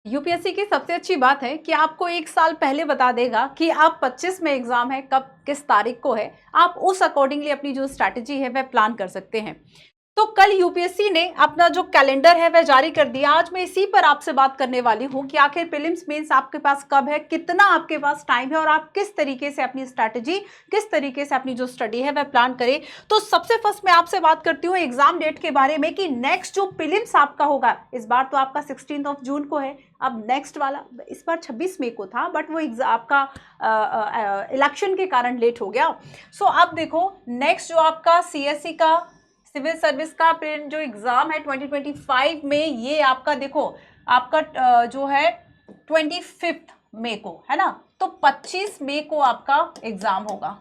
UPSC की सबसे अच्छी बात है कि आपको एक साल पहले बता देगा कि आप 25 में एग्जाम है, कब किस तारीख को है। आप उस अकॉर्डिंगली अपनी जो स्ट्रैटेजी है वह प्लान कर सकते हैं। तो कल यूपीएससी ने अपना जो कैलेंडर है वह जारी कर दिया। आज मैं इसी पर आपसे बात करने वाली हूं कि आखिर प्रीलिम्स मेंस आपके पास कब है, कितना आपके पास टाइम है और आप किस तरीके से अपनी स्ट्रैटेजी, किस तरीके से अपनी जो स्टडी है वह प्लान करें। तो सबसे फर्स्ट मैं आपसे बात करती हूँ एग्जाम डेट के बारे में कि नेक्स्ट जो प्रीलिम्स आपका होगा, इस बार तो आपका 16 जून को है। अब नेक्स्ट वाला इस बार 26 मई को था, बट वो आपका इलेक्शन के कारण लेट हो गया। सो अब देखो नेक्स्ट जो आपका सीएससी का सिविल सर्विस का जो एग्जाम है 2025 में, ये आपका देखो आपका जो है 25 मई को है ना। तो 25 मई को आपका एग्जाम होगा,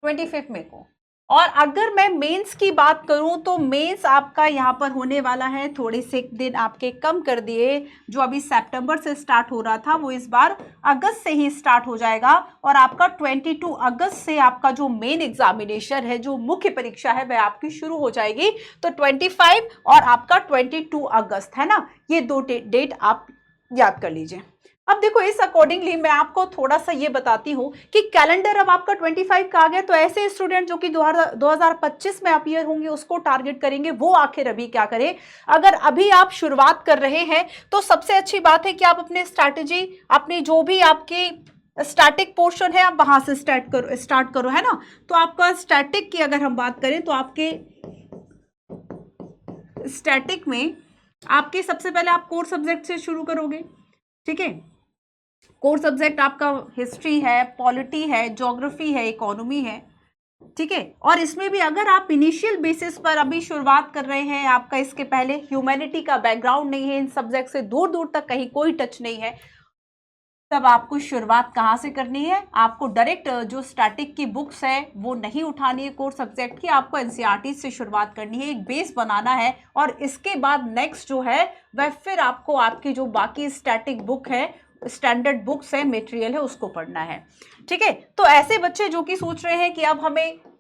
25 मई को। और अगर मैं मेंस की बात करूं तो मेंस आपका यहां पर होने वाला है, थोड़े से दिन आपके कम कर दिए। जो अभी सितंबर से स्टार्ट हो रहा था वो इस बार अगस्त से ही स्टार्ट हो जाएगा और आपका 22 अगस्त से आपका जो मेन एग्जामिनेशन है, जो मुख्य परीक्षा है, वह आपकी शुरू हो जाएगी। तो 25 और आपका 22 अगस्त है ना, ये दो डेट आप याद कर लीजिए। अब देखो इस अकॉर्डिंगली मैं आपको थोड़ा सा ये बताती हूँ कि कैलेंडर अब आपका 25 का आ गया। तो ऐसे स्टूडेंट जो कि 2025 में अपीयर होंगे उसको टारगेट करेंगे, वो आखिर अभी क्या करें। अगर अभी आप शुरुआत कर रहे हैं तो सबसे अच्छी बात है कि आप अपने स्ट्रैटेजी, अपनी जो भी आपकी स्टैटिक पोर्शन है, आप वहां से स्टार्ट करो है ना। तो आपका स्टैटिक की अगर हम बात करें तो आपके स्टैटिक में आपके सबसे पहले आप कोर सब्जेक्ट से शुरू करोगे, ठीक है। कोर सब्जेक्ट आपका हिस्ट्री है, पॉलिटी है, ज्योग्राफी है, इकोनॉमी है, ठीक है। और इसमें भी अगर आप इनिशियल बेसिस पर अभी शुरुआत कर रहे हैं, आपका इसके पहले ह्यूमैनिटी का बैकग्राउंड नहीं है, इन सब्जेक्ट से दूर दूर तक कहीं कोई टच नहीं है, तब आपको शुरुआत कहाँ से करनी है। आपको डायरेक्ट जो स्टैटिक की बुक्स है वो नहीं उठानी है कोर सब्जेक्ट की, आपको एनसीईआरटी से शुरुआत करनी है, एक बेस बनाना है। और इसके बाद नेक्स्ट जो है वह फिर आपको आपकी जो बाकी स्टैटिक बुक है, स्टैंडर्ड बुक्स है, मटेरियल है, उसको पढ़ना है, ठीक है। तो ऐसे बच्चे जो कि सोच रहे हैं कि अब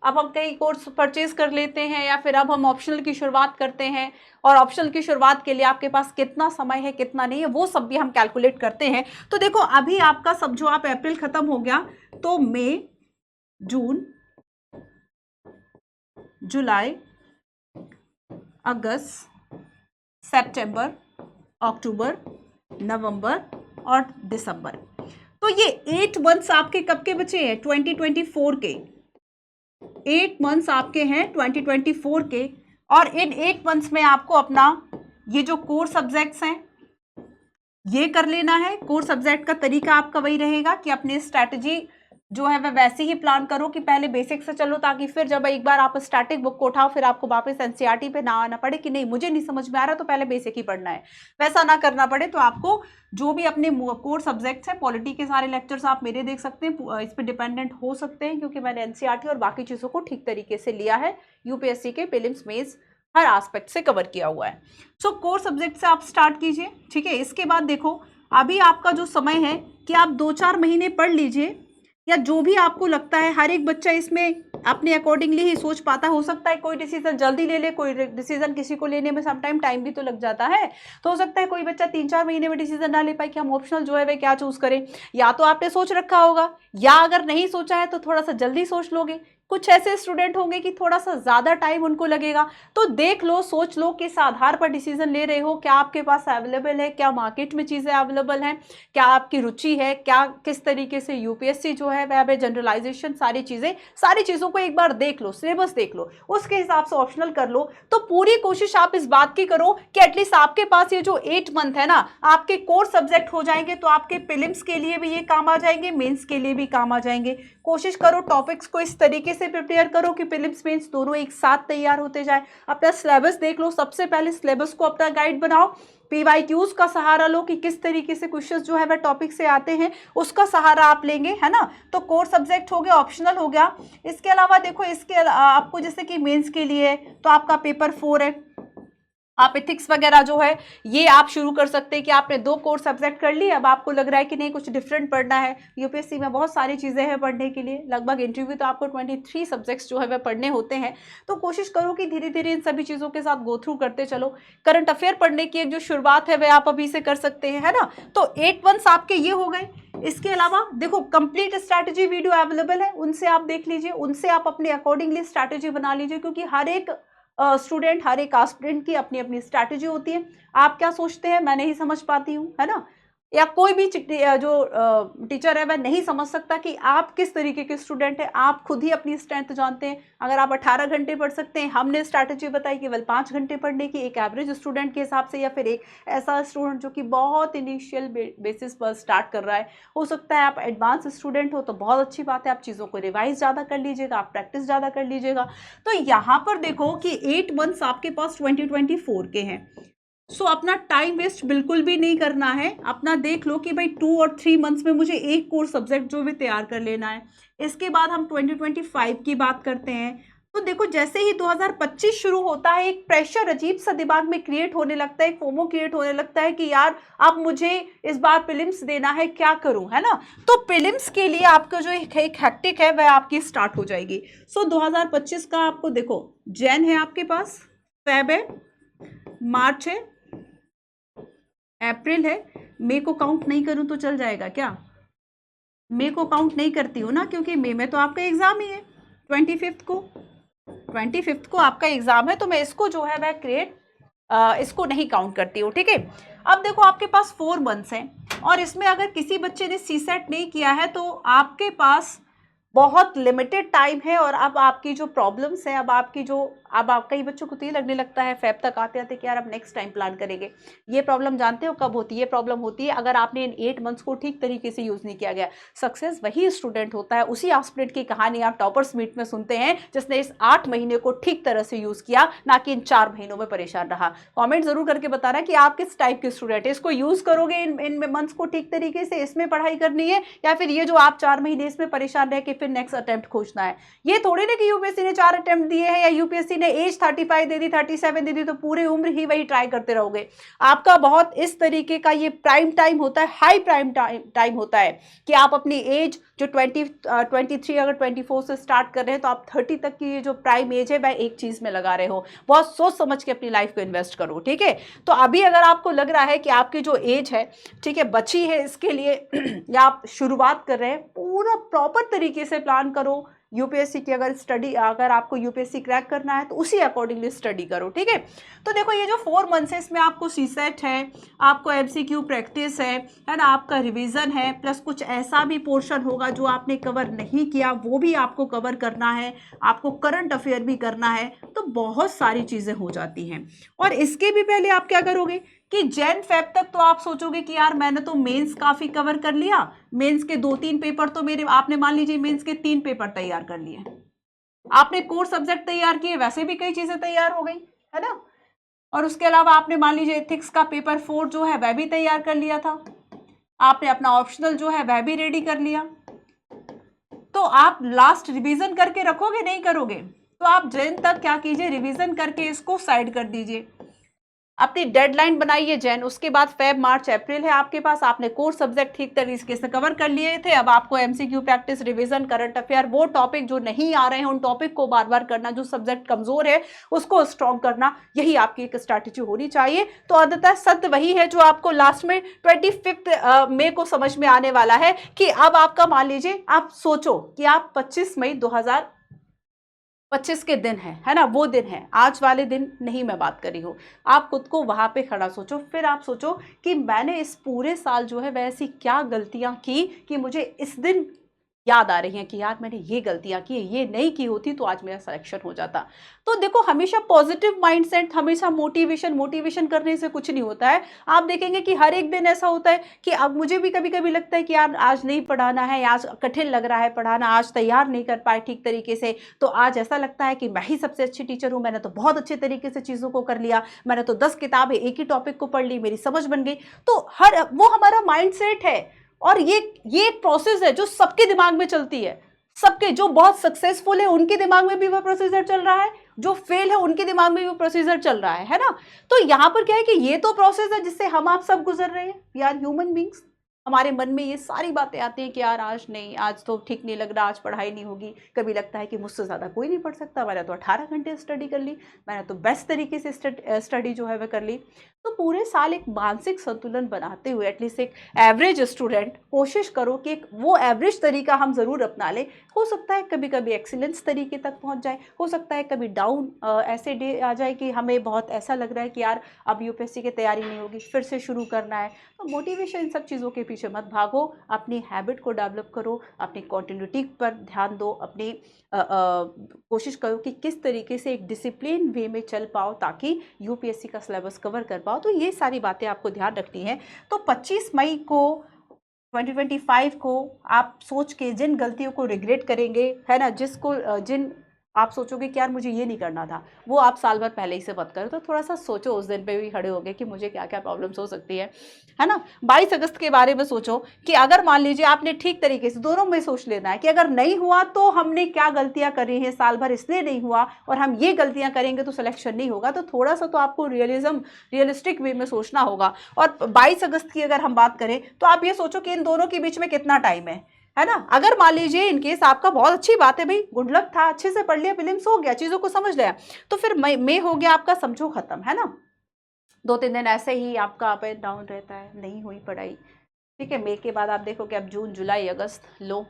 हम कई कोर्स परचेज कर लेते हैं या फिर अब हम ऑप्शनल की शुरुआत करते हैं, और ऑप्शनल की शुरुआत के लिए आपके पास कितना समय है कितना नहीं है वो सब भी हम कैलकुलेट करते हैं। तो देखो अभी आपका सब जो आप अप्रैल खत्म हो गया, तो मई, जून, जुलाई, अगस्त, सितंबर, अक्टूबर, नवंबर और दिसंबर। तो ये 8 मंथ्स आपके कब के बचे हैं, 2024 के। 8 मंथ्स आपके हैं 2024 के। और इन 8 मंथ्स में आपको अपना ये जो कोर सब्जेक्ट्स हैं ये कर लेना है। कोर सब्जेक्ट का तरीका आपका वही रहेगा कि अपनी स्ट्रैटेजी जो है वह वैसे ही प्लान करो कि पहले बेसिक से चलो, ताकि फिर जब एक बार आप स्टैटिक बुक को उठाओ फिर आपको वापस एनसीईआरटी पे ना आना पड़े कि नहीं मुझे नहीं समझ में आ रहा तो पहले बेसिक ही पढ़ना है, वैसा ना करना पड़े। तो आपको जो भी अपने कोर सब्जेक्ट्स हैं, पॉलिटी के सारे लेक्चर्स आप मेरे देख सकते हैं, इस पर डिपेंडेंट हो सकते हैं क्योंकि मैंने एनसीईआरटी और बाकी चीज़ों को ठीक तरीके से लिया है, यूपीएससी के प्रीलिम्स मेंस हर एस्पेक्ट से कवर किया हुआ है। सो कोर सब्जेक्ट से आप स्टार्ट कीजिए, ठीक है। इसके बाद देखो अभी आपका जो समय है कि आप 2-4 महीने पढ़ लीजिए, या जो भी आपको लगता है। हर एक बच्चा इसमें अपने अकॉर्डिंगली ही सोच पाता, हो सकता है कोई डिसीजन जल्दी ले ले, कोई डिसीजन किसी को लेने में समटाइम टाइम भी तो लग जाता है। तो हो सकता है कोई बच्चा 3-4 महीने में डिसीजन ना ले पाए कि हम ऑप्शनल जो है वे क्या चूज करें। या तो आपने सोच रखा होगा, या अगर नहीं सोचा है तो थोड़ा सा जल्दी सोच लोगे। कुछ ऐसे स्टूडेंट होंगे कि थोड़ा सा ज्यादा टाइम उनको लगेगा। तो देख लो, सोच लो किस आधार पर डिसीजन ले रहे हो, क्या आपके पास अवेलेबल है, क्या मार्केट में चीजें अवेलेबल हैं, क्या आपकी रुचि है, क्या किस तरीके से यूपीएससी जो है वह जनरलाइजेशन, सारी चीजों को एक बार देख लो, सिलेबस देख लो, उसके हिसाब से ऑप्शनल कर लो। तो पूरी कोशिश आप इस बात की करो कि एटलीस्ट आपके पास ये जो 8 मंथ है ना, आपके कोर सब्जेक्ट हो जाएंगे तो आपके प्रीलिम्स के लिए भी ये काम आ जाएंगे, मेंस के लिए भी काम आ जाएंगे। कोशिश करो टॉपिक्स को इस तरीके से प्रिपेयर करो कि प्रीलिम्स मेंस दोनों एक साथ तैयार होते जाए। अपना सिलेबस देख लो, सबसे पहले सिलेबस को अपना गाइड बनाओ, पीवाईक्यूज का सहारा लो कि किस तरीके से क्वेश्चंस जो है वह टॉपिक से आते हैं, उसका सहारा आप लेंगे, है ना। तो कोर सब्जेक्ट हो गया, ऑप्शनल हो गया। इसके अलावा देखो आपको जैसे कि मेंस के लिए तो आपका पेपर 4 है, आप एथिक्स वगैरह जो है ये आप शुरू कर सकते हैं कि आपने 2 कोर सब्जेक्ट कर लिए, अब आपको लग रहा है कि नहीं कुछ डिफरेंट पढ़ना है। यूपीएससी में बहुत सारी चीज़ें हैं पढ़ने के लिए, लगभग इंटरव्यू तो आपको 23 सब्जेक्ट्स जो है वह पढ़ने होते हैं। तो कोशिश करो कि धीरे धीरे इन सभी चीज़ों के साथ गो थ्रू करते चलो। करंट अफेयर पढ़ने की एक जो शुरुआत है वह आप अभी से कर सकते हैं, है ना। तो 8 मंथ्स आपके ये हो गए। इसके अलावा देखो कंप्लीट स्ट्रैटेजी वीडियो अवेलेबल है, उनसे आप देख लीजिए, उनसे आप अपने अकॉर्डिंगली स्ट्रैटेजी बना लीजिए, क्योंकि हर एक स्टूडेंट, हर एक एस्पिरेंट की अपनी अपनी स्ट्रैटेजी होती है। आप क्या सोचते हैं मैं नहीं समझ पाती हूँ, है ना, या कोई भी जो टीचर है वह नहीं समझ सकता कि आप किस तरीके के स्टूडेंट हैं। आप खुद ही अपनी स्ट्रेंथ जानते हैं। अगर आप 18 घंटे पढ़ सकते हैं, हमने स्ट्रैटेजी बताई केवल 5 घंटे पढ़ने की, एक एवरेज स्टूडेंट के हिसाब से, या फिर एक ऐसा स्टूडेंट जो कि बहुत इनिशियल बेसिस पर स्टार्ट कर रहा है। हो सकता है आप एडवांस स्टूडेंट हो तो बहुत अच्छी बात है, आप चीज़ों को रिवाइज ज़्यादा कर लीजिएगा, आप प्रैक्टिस ज़्यादा कर लीजिएगा। तो यहाँ पर देखो कि 8 मंथ्स आपके पास 2024 के हैं। सो अपना टाइम वेस्ट बिल्कुल भी नहीं करना है। अपना देख लो कि भाई 2 और 3 मंथ्स में मुझे एक कोर सब्जेक्ट जो भी तैयार कर लेना है। इसके बाद हम 2025 की बात करते हैं। तो देखो जैसे ही 2025 शुरू होता है, एक प्रेशर अजीब सा दिमाग में क्रिएट होने लगता है, एक फोमो क्रिएट होने लगता है कि यार अब मुझे इस बार प्रीलिम्स देना है, क्या करूं, है ना। तो प्रीलिम्स के लिए आपका जो एक हैक्टिक है वह आपकी स्टार्ट हो जाएगी। सो 2025 का आपको देखो, जैन है आपके पास, फेब है, मार्च है, अप्रैल है, मई को काउंट नहीं करूं तो चल जाएगा क्या? मई को काउंट नहीं करती हूँ ना, क्योंकि मई में तो आपका एग्जाम ही है 25 को आपका एग्जाम है, तो मैं इसको जो है वह इसको नहीं काउंट करती हूँ, ठीक है। अब देखो आपके पास 4 मंथ्स हैं, और इसमें अगर किसी बच्चे ने सीसेट नहीं किया है तो आपके पास बहुत लिमिटेड टाइम है। और अब आपकी जो प्रॉब्लम्स है, अब आप कई बच्चों को तो ये लगने लगता है फेब तक आते आते कि यार अब नेक्स्ट टाइम प्लान करेंगे। ये प्रॉब्लम जानते हो कब होती है? ये प्रॉब्लम होती है अगर आपने इन 8 मंथ्स को ठीक तरीके से यूज नहीं किया गया। सक्सेस वही स्टूडेंट होता है, उसी एस्पिरेंट की कहानी आप टॉपर्स मीट में सुनते हैं जिसने इस 8 महीने को ठीक तरह से यूज किया, ना कि इन 4 महीनों में परेशान रहा। कॉमेंट जरूर करके बताना कि आप किस टाइप के स्टूडेंट है, इसको यूज करोगे इन मंथ्स को ठीक तरीके से, इसमें पढ़ाई करनी है, या फिर ये जो आप 4 महीने इसमें परेशान रह के फिर नेक्स्ट अटेम्प्ट खोजना है। ये थोड़ी ना कि यूपीएससी ने 4 अटेम्प्ट दिए हैं या यूपीएससी ने एज 35 दे दी, 37 दे दी तो पूरी उम्र ही वही ट्राई करते रहोगे। आपका बहुत इस तरीके का ये प्राइम टाइम होता है, हाई प्राइम टाइम होता है कि आप अपनी एज जो 23 अगर 24 से स्टार्ट कर रहे हैं तो आप 30 तक की ये जो प्राइम एज है वह एक चीज में लगा रहे हो। बहुत सोच समझ के अपनी लाइफ को इन्वेस्ट करो, ठीक है। तो अभी अगर आपको लग रहा है कि आपकी जो एज है, ठीक है, बची है इसके लिए या आप शुरुआत कर रहे हैं, पूरा प्रॉपर तरीके से प्लान करो। यूपीएससी की अगर आपको यूपीएससी क्रैक करना है तो उसी अकॉर्डिंगली स्टडी करो, ठीक है। तो देखो ये जो 4 मंथ्स है इसमें आपको सीसेट है, आपको एमसीक्यू प्रैक्टिस है ना, आपका रिवीजन है, प्लस कुछ ऐसा भी पोर्शन होगा जो आपने कवर नहीं किया वो भी आपको कवर करना है, आपको करंट अफेयर भी करना है। तो बहुत सारी चीजें हो जाती हैं। और इसके भी पहले आप क्या करोगे कि जैन फेब तक तो आप सोचोगे कि यार मैंने तो मेंस काफी कवर कर लिया, मेंस के 2-3 पेपर तो मेरे, आपने मान लीजिए मेंस के 3 पेपर तैयार कर लिए, आपने कोर सब्जेक्ट तैयार किए, वैसे भी कई चीजें तैयार हो गई, है ना। और उसके अलावा आपने मान लीजिए एथिक्स का पेपर 4 जो है वह भी तैयार कर लिया था, आपने अपना ऑप्शनल जो है वह भी रेडी कर लिया। तो आप लास्ट रिवीजन करके रखोगे, नहीं करोगे? तो आप जैन तक क्या कीजिए, रिवीजन करके इसको साइड कर दीजिए, अपनी डेडलाइन बनाइए जैन। उसके बाद फेब, मार्च, अप्रैल है आपके पास, आपने कोर सब्जेक्ट ठीक तरीके से कवर कर लिए थे। अब आपको MCQ practice, revision, current affair, वो टॉपिक जो नहीं आ रहे हैं उन टॉपिक को बार बार करना, जो सब्जेक्ट कमजोर है उसको स्ट्रॉन्ग करना, यही आपकी एक स्ट्रैटेजी होनी चाहिए। तो अंततः सत्य वही है जो आपको लास्ट में 25 मई को समझ में आने वाला है कि अब आपका, मान लीजिए आप सोचो कि आप 25 मई 2025 के दिन है ना, वो दिन है, आज वाले दिन नहीं मैं बात कर रही हूँ। आप खुद को वहां पे खड़ा सोचो, फिर आप सोचो कि मैंने इस पूरे साल जो है वैसी क्या गलतियां की कि मुझे इस दिन याद आ रही हैं कि यार मैंने ये गलतियां की, ये नहीं की होती तो आज मेरा सिलेक्शन हो जाता। तो देखो हमेशा पॉजिटिव माइंडसेट, हमेशा मोटिवेशन करने से कुछ नहीं होता है। आप देखेंगे कि हर एक दिन ऐसा होता है कि अब मुझे भी कभी कभी लगता है कि यार आज नहीं पढ़ाना है, आज कठिन लग रहा है पढ़ाना, आज तैयार नहीं कर पाए ठीक तरीके से, तो आज ऐसा लगता है कि मैं ही सबसे अच्छी टीचर हूँ, मैंने तो बहुत अच्छे तरीके से चीज़ों को कर लिया, मैंने तो 10 किताबें एक ही टॉपिक को पढ़ ली, मेरी समझ बन गई। तो वो हमारा माइंडसेट है। और ये एक प्रोसेस है जो सबके दिमाग में चलती है, सबके जो बहुत सक्सेसफुल है उनके दिमाग में भी वह प्रोसीजर चल रहा है, जो फेल है उनके दिमाग में भी वो प्रोसीजर चल रहा है ना। तो यहाँ पर क्या है कि ये तो प्रोसेस है जिससे हम आप सब गुजर रहे हैं, वी आर ह्यूमन बींग्स। हमारे मन में ये सारी बातें आती हैं कि यार आज नहीं, आज तो ठीक नहीं लग रहा, आज पढ़ाई नहीं होगी। कभी लगता है कि मुझसे ज़्यादा कोई नहीं पढ़ सकता, मैंने तो 18 घंटे स्टडी कर ली, मैंने तो बेस्ट तरीके से स्टडी जो है वह कर ली। तो पूरे साल एक मानसिक संतुलन बनाते हुए एटलीस्ट एक एवरेज स्टूडेंट कोशिश करो कि एक वो एवरेज तरीका हम ज़रूर अपना लें। हो सकता है कभी कभी एक्सीलेंस तरीके तक पहुंच जाए, हो सकता है कभी डाउन ऐसे डे आ जाए कि हमें बहुत ऐसा लग रहा है कि यार अब यूपीएससी की तैयारी नहीं होगी, फिर से शुरू करना है। तो मोटिवेशन, इन सब चीज़ों के पीछे मत भागो, अपनी हैबिट को डेवलप करो, अपनी कॉन्टिन्यूटी पर ध्यान दो, अपनी कोशिश करो कि किस तरीके से एक डिसिप्लिन वे में चल पाओ ताकि यूपीएससी का सिलेबस कवर कर पाओ। तो ये सारी बातें आपको ध्यान रखनी है। तो 25 मई को 2025 को आप सोच के जिन गलतियों को रिग्रेट करेंगे, है ना, जिन आप सोचोगे कि यार मुझे ये नहीं करना था, वो आप साल भर पहले ही से मत करो। तो थोड़ा सा सोचो उस दिन पे भी खड़े होगे कि मुझे क्या क्या प्रॉब्लम्स हो सकती है ना। 22 अगस्त के बारे में सोचो कि अगर मान लीजिए आपने ठीक तरीके से, दोनों में सोच लेना है कि अगर नहीं हुआ तो हमने क्या गलतियां करी हैं साल भर, इसलिए नहीं हुआ, और हम ये गलतियां करेंगे तो सिलेक्शन नहीं होगा। तो थोड़ा सा तो आपको रियलिस्टिक वे में सोचना होगा। और 22 अगस्त की अगर हम बात करें तो आप ये सोचो कि इन दोनों के बीच में कितना टाइम है ना। अगर मान लीजिए इनकेस आपका बहुत अच्छी बात है भाई, गुड लक था, अच्छे से पढ़ लिया, प्रीलिम्स हो गया, चीजों को समझ लिया, तो फिर मई हो गया आपका, समझो खत्म, है ना। 2-3 दिन ऐसे ही आपका अप एंड डाउन रहता है, नहीं हुई पढ़ाई, ठीक है। मई के बाद आप देखो कि अब जून, जुलाई, अगस्त, लो,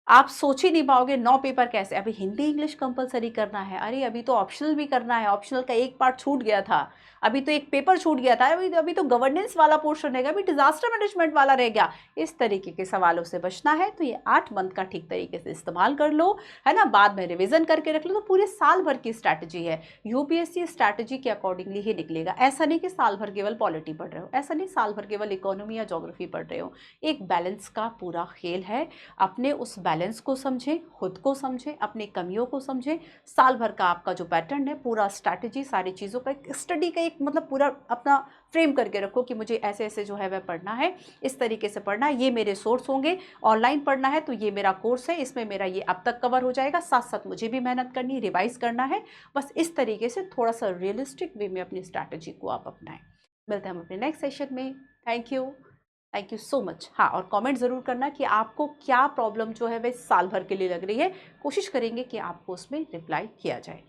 आप सोच ही नहीं पाओगे 9 पेपर कैसे। अभी हिंदी इंग्लिश कंपलसरी करना है, अरे अभी तो ऑप्शनल भी करना है, ऑप्शनल का एक पार्ट छूट गया था, अभी तो एक पेपर छूट गया था, अभी तो गवर्नेंस वाला पोर्शन रहेगा, अभी डिजास्टर मैनेजमेंट वाला रह गया। इस तरीके के सवालों से बचना है तो ये 8 मंथ का ठीक तरीके से इस्तेमाल कर लो, है ना। बाद में रिविजन करके रख लो। तो पूरे साल भर की स्ट्रैटेजी है, यूपीएससी स्ट्रैटेजी के अकॉर्डिंगली ही निकलेगा। ऐसा नहीं कि साल भर केवल पॉलिटी पढ़ रहे हो, ऐसा नहीं साल भर केवल इकोनॉमी या ज्योग्राफी पढ़ रहे हो। एक बैलेंस का पूरा खेल है। अपने उस बैलेंस को समझें, खुद को समझें, अपनी कमियों को समझें। साल भर का आपका जो पैटर्न है, पूरा स्ट्रैटेजी, सारी चीज़ों का एक स्टडी का एक मतलब पूरा अपना फ्रेम करके रखो कि मुझे ऐसे ऐसे जो है वह पढ़ना है, इस तरीके से पढ़ना है, ये मेरे सोर्स होंगे। ऑनलाइन पढ़ना है तो ये मेरा कोर्स है, इसमें मेरा ये अब तक कवर हो जाएगा, साथ साथ मुझे भी मेहनत करनी, रिवाइज करना है। बस इस तरीके से थोड़ा सा रियलिस्टिक वे में अपनी स्ट्रैटेजी को आप अपनाएं। मिलते हैं हम अपने नेक्स्ट सेशन में। Thank you so much. हाँ, और कमेंट ज़रूर करना कि आपको क्या प्रॉब्लम जो है वह साल भर के लिए लग रही है। कोशिश करेंगे कि आपको उसमें रिप्लाई किया जाए।